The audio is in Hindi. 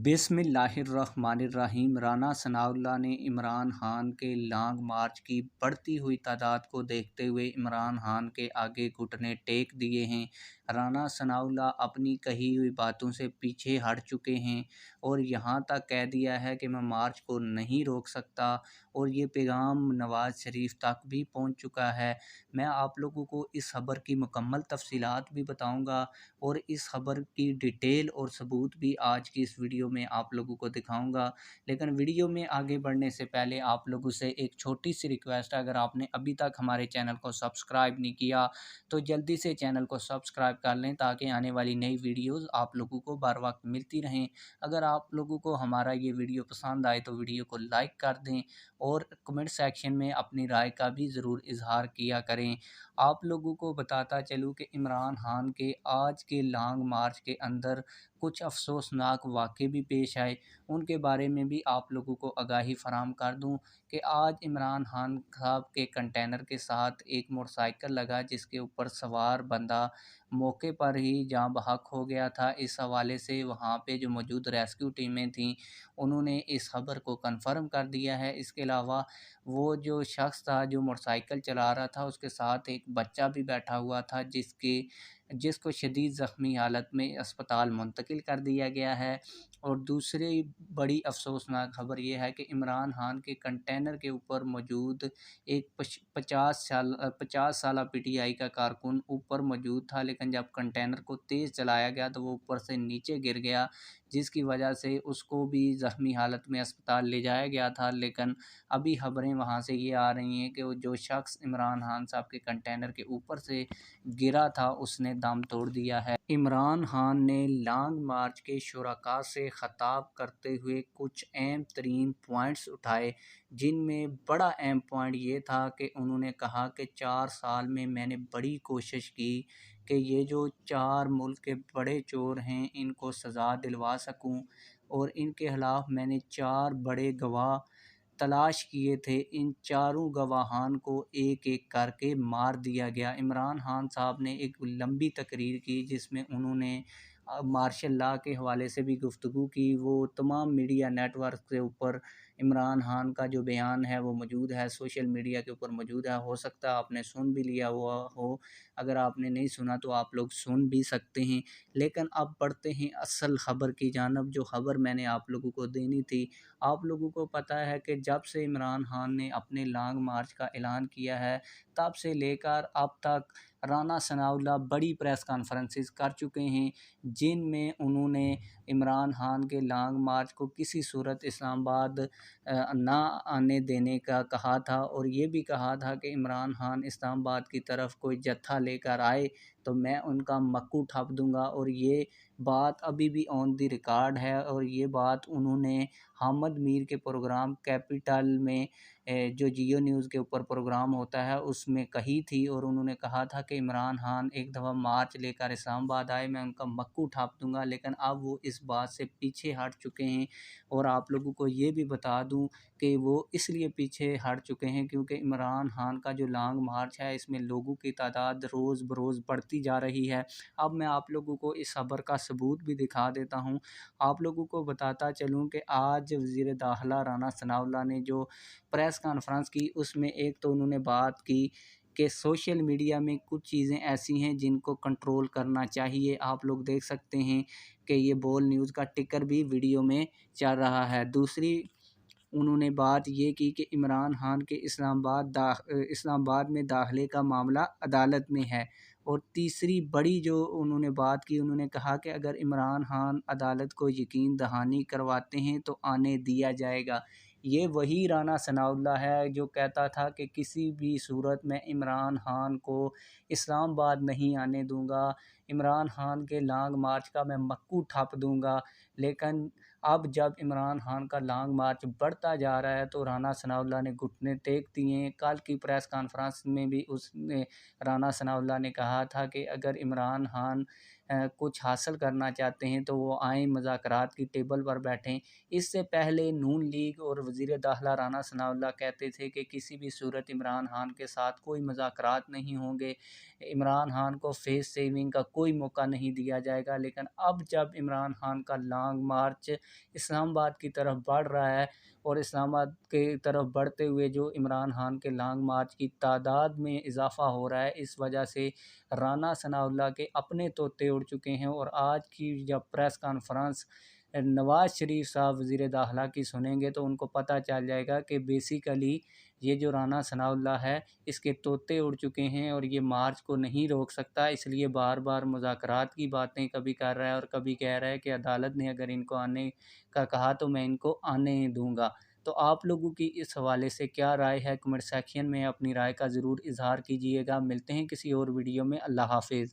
बिस्मिल्लाहिर्रहमानिर्रहीम। राना सनाउल्लाह ने इमरान खान के लॉन्ग मार्च की बढ़ती हुई तादाद को देखते हुए इमरान खान के आगे घुटने टेक दिए हैं। राना सनाउल्लाह अपनी कही हुई बातों से पीछे हट चुके हैं और यहाँ तक कह दिया है कि मैं मार्च को नहीं रोक सकता, और ये पैगाम नवाज़ शरीफ तक भी पहुँच चुका है। मैं आप लोगों को इस खबर की मुकम्मल तफसीलात भी बताऊँगा और इस खबर की डिटेल और सबूत भी आज की इस वीडियो में आप लोगों को दिखाऊंगा। लेकिन वीडियो में आगे बढ़ने से पहले आप लोगों से एक छोटी सी रिक्वेस्ट है, अगर आपने अभी तक हमारे चैनल को सब्सक्राइब नहीं किया तो जल्दी से चैनल को सब्सक्राइब कर लें ताकि आने वाली नई वीडियोस आप लोगों को बर वक्त मिलती रहें। अगर आप लोगों को हमारा ये वीडियो पसंद आए तो वीडियो को लाइक कर दें और कमेंट सेक्शन में अपनी राय का भी ज़रूर इजहार किया करें। आप लोगों को बताता चलूँ कि इमरान खान के आज के लॉन्ग मार्च के अंदर कुछ अफसोसनाक वाक़े भी पेश आए, उनके बारे में भी आप लोगों को आगाही फ़राहम कर दूं कि आज इमरान खान साहब के कंटेनर के साथ एक मोटरसाइकिल लगा जिसके ऊपर सवार बंदा मौके पर ही जाँ बहक हो गया था। इस हवाले से वहाँ पे जो मौजूद रेस्क्यू टीमें थीं उन्होंने इस खबर को कन्फर्म कर दिया है। इसके अलावा वो जो शख्स था जो मोटरसाइकिल चला रहा था उसके साथ एक बच्चा भी बैठा हुआ था जिसको शदीद ज़ख्मी हालत में अस्पताल मुंतकिल कर दिया गया है। और दूसरी बड़ी अफसोसनाक खबर ये है कि इमरान खान के कंटेनर के ऊपर मौजूद एक 50 साल पीटीआई का कारकुन ऊपर मौजूद था, लेकिन जब कंटेनर को तेज़ चलाया गया तो वो ऊपर से नीचे गिर गया, जिसकी वजह से उसको भी ज़ख्मी हालत में अस्पताल ले जाया गया था। लेकिन अभी खबरें वहाँ से ये आ रही हैं कि वो जो शख्स इमरान खान साहब के कंटेनर के ऊपर से गिरा था उसने दम तोड़ दिया है। इमरान खान ने लॉन्ग मार्च के शुरका से ख़िताब करते हुए कुछ अहम तरीन पॉइंट्स उठाए, जिनमें बड़ा अहम पॉइंट ये था कि उन्होंने कहा कि 4 साल में मैंने बड़ी कोशिश की कि ये जो 4 मुल्क के बड़े चोर हैं इनको सज़ा दिलवा सकूं, और इनके खिलाफ़ मैंने 4 बड़े गवाह तलाश किए थे। इन चारों गवाहान को एक-एक करके मार दिया गया। इमरान खान साहब ने एक लंबी तकरीर की जिसमें उन्होंने मार्शल लॉ के हवाले से भी गुफ्तगू की। वो तमाम मीडिया नेटवर्क के ऊपर इमरान खान का जो बयान है वो मौजूद है, सोशल मीडिया के ऊपर मौजूद है। हो सकता है आपने सुन भी लिया हुआ हो, अगर आपने नहीं सुना तो आप लोग सुन भी सकते हैं। लेकिन अब बढ़ते हैं असल ख़बर की जानिब, जो ख़बर मैंने आप लोगों को देनी थी। आप लोगों को पता है कि जब से इमरान खान ने अपने लॉन्ग मार्च का ऐलान किया है तब से लेकर अब तक राना सनाउल्लाह बड़ी प्रेस कॉन्फ्रेंसेस कर चुके हैं, जिनमें उन्होंने इमरान खान के लॉन्ग मार्च को किसी सूरत इस्लामाबाद ना आने देने का कहा था, और ये भी कहा था कि इमरान खान इस्लामाबाद की तरफ कोई जत्था लेकर आए तो मैं उनका मक्कू ठप दूंगा। और ये बात अभी भी ऑन द रिकॉर्ड है, और ये बात उन्होंने हामिद मीर के प्रोग्राम कैपिटल में जो जियो न्यूज़ के ऊपर प्रोग्राम होता है उसमें कही थी, और उन्होंने कहा था कि इमरान खान एक दफ़ा मार्च लेकर इस्लामाबाद आए, मैं उनका मक्कू ठाप दूंगा। लेकिन अब वो इस बात से पीछे हट चुके हैं, और आप लोगों को ये भी बता दूं कि वो इसलिए पीछे हट चुके हैं क्योंकि इमरान खान का जो लॉन्ग मार्च है इसमें लोगों की तादाद रोज़ बरोज़ बढ़ती जा रही है। अब मैं आप लोगों को इस खबर का सबूत भी दिखा देता हूँ। आप लोगों को बताता चलूँ कि आज वज़ीर दाखिला राना सनाउल्लाह ने जो प्रेस कॉन्फ्रेंस की उसमें एक तो उन्होंने बात की कि सोशल मीडिया में कुछ चीज़ें ऐसी हैं जिनको कंट्रोल करना चाहिए। आप लोग देख सकते हैं कि ये बोल न्यूज़ का टिकर भी वीडियो में चल रहा है। दूसरी उन्होंने बात ये की कि इमरान खान के इस्लामाबाद में दाखिले का मामला अदालत में है। और तीसरी बड़ी जो उन्होंने बात की, उन्होंने कहा कि अगर इमरान खान अदालत को यकीन दहानी करवाते हैं तो आने दिया जाएगा। ये वही राना सनाउल्लाह है जो कहता था कि किसी भी सूरत में इमरान खान को इस्लामाबाद नहीं आने दूंगा, इमरान खान के लॉन्ग मार्च का मैं मक्कू ठप दूंगा। लेकिन अब जब इमरान खान का लॉन्ग मार्च बढ़ता जा रहा है तो राना सनाउल्लाह ने घुटने टेक दिए हैं। कल की प्रेस कॉन्फ्रेंस में भी उसने राना सनाउल्लाह ने कहा था कि अगर इमरान खान कुछ हासिल करना चाहते हैं तो वो आएँ मुज़ाकरात की टेबल पर बैठें। इससे पहले नून लीग और वज़ीर दाखिला राना सनाउल्लाह कहते थे कि किसी भी सूरत इमरान खान के साथ कोई मुज़ाकरात नहीं होंगे, इमरान खान को फेस सेविंग का कोई मौका नहीं दिया जाएगा। लेकिन अब जब इमरान खान का लॉन्ग मार्च इस्लामाबाद की तरफ बढ़ रहा है और इस्लामाबाद के तरफ बढ़ते हुए जो इमरान खान के लॉन्ग मार्च की तादाद में इज़ाफ़ा हो रहा है, इस वजह से राना सनाउल्लाह के अपने तोते उड़ चुके हैं। और आज की जब प्रेस कॉन्फ्रेंस नवाज़ शरीफ साहब वज़ीर दाखिला की सुनेंगे तो उनको पता चल जाएगा कि बेसिकली ये जो राना सनाउल्लाह है इसके तोते उड़ चुके हैं और ये मार्च को नहीं रोक सकता, इसलिए बार-बार मुज़ाकरात की बातें कभी कर रहा है और कभी कह रहा है कि अदालत ने अगर इनको आने का कहा तो मैं इनको आने दूँगा। तो आप लोगों की इस हवाले से क्या राय है? कमेंट सेक्शन में अपनी राय का ज़रूर इज़हार कीजिएगा। मिलते हैं किसी और वीडियो में। अल्लाह हाफ़िज़।